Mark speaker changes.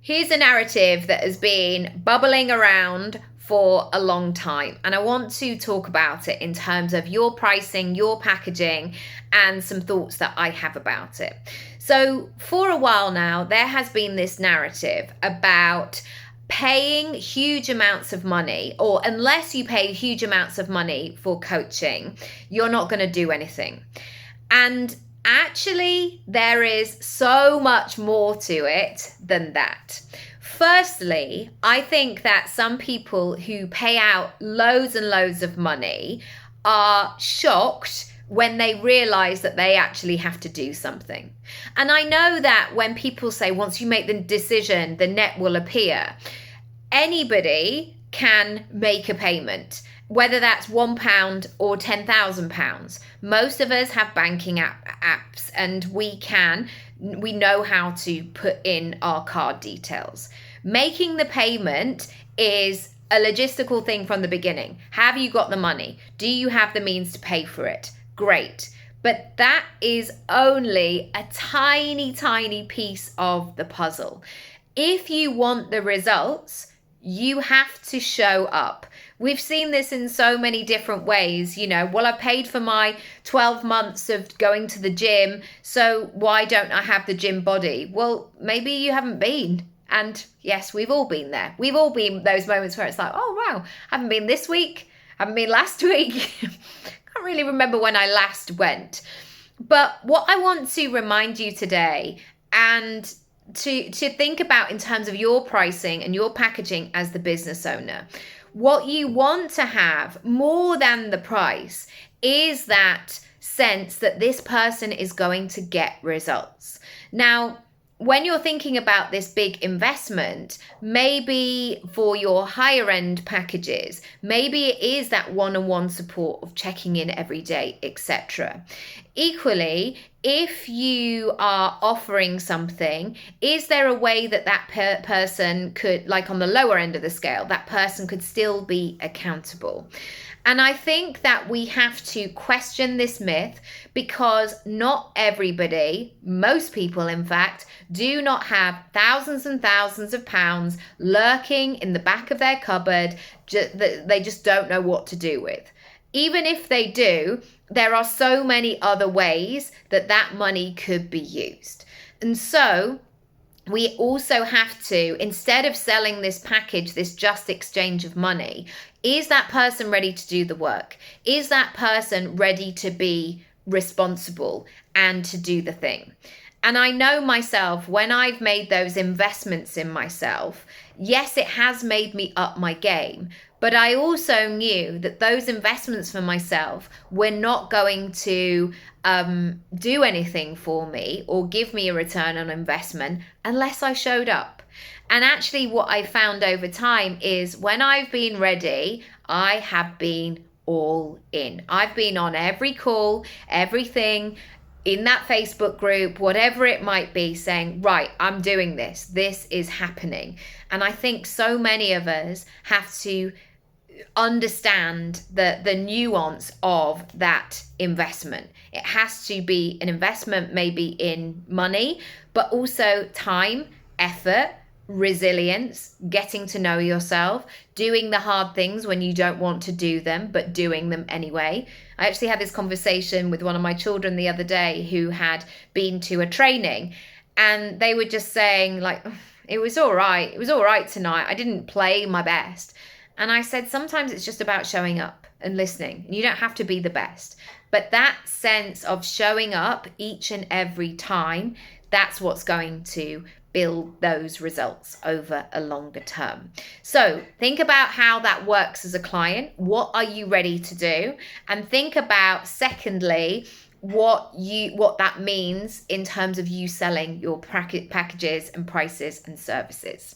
Speaker 1: Here's a narrative that has been bubbling around for a long time, and I want to talk about it in terms of your pricing, your packaging, and some thoughts that I have about it. So, for a while now, there has been this narrative about paying huge amounts of money, or unless you pay huge amounts of money for coaching, you're not going to do anything. And actually, there is so much more to it than that. Firstly, I think that some people who pay out loads and loads of money are shocked when they realize that they actually have to do something. And I know that when people say once you make the decision, the net will appear, anybody can make a payment, whether that's £1 or £10,000. Most of us have banking apps, and we know how to put in our card details. Making the payment is a logistical thing from the beginning. Have you got the money? Do you have the means to pay for it? Great. But that is only a tiny, tiny piece of the puzzle. If you want the results, you have to show up. We've seen this in so many different ways. Well, I paid for my 12 months of going to the gym, so why don't I have the gym body? Well, maybe you haven't been. And yes, we've all been there. We've all been those moments where it's like, oh, wow, I haven't been this week. I haven't been last week. Can't really remember when I last went. But what I want to remind you today, and to think about in terms of your pricing and your packaging as the business owner, what you want to have more than the price is that sense that this person is going to get results. Now, when you're thinking about this big investment, maybe for your higher end packages, maybe it is that one-on-one support of checking in every day, etc. Equally, if you are offering something, is there a way that person could, like on the lower end of the scale, that person could still be accountable? And I think that we have to question this myth, because not everybody, most people in fact, do not have thousands and thousands of pounds lurking in the back of their cupboard that they just don't know what to do with. Even if they do, there are so many other ways that money could be used. And so we also have to, instead of selling this package, this just exchange of money, is that person ready to do the work? Is that person ready to be responsible and to do the thing? And I know myself, when I've made those investments in myself, yes, it has made me up my game. But I also knew that those investments for myself were not going to do anything for me or give me a return on investment unless I showed up. And actually what I found over time is when I've been ready, I have been all in. I've been on every call, everything in that Facebook group, whatever it might be, saying, right, I'm doing this. This is happening. And I think so many of us have to understand the nuance of that investment. It has to be an investment maybe in money, but also time, effort, resilience, getting to know yourself, doing the hard things when you don't want to do them, but doing them anyway. I actually had this conversation with one of my children the other day who had been to a training, and they were just saying, like, it was all right. It was all right tonight. I didn't play my best. And I said, sometimes it's just about showing up and listening. You don't have to be the best. But that sense of showing up each and every time, that's what's going to build those results over a longer term. So think about how that works as a client. What are you ready to do? And think about, secondly, what that means in terms of you selling your packages and prices and services.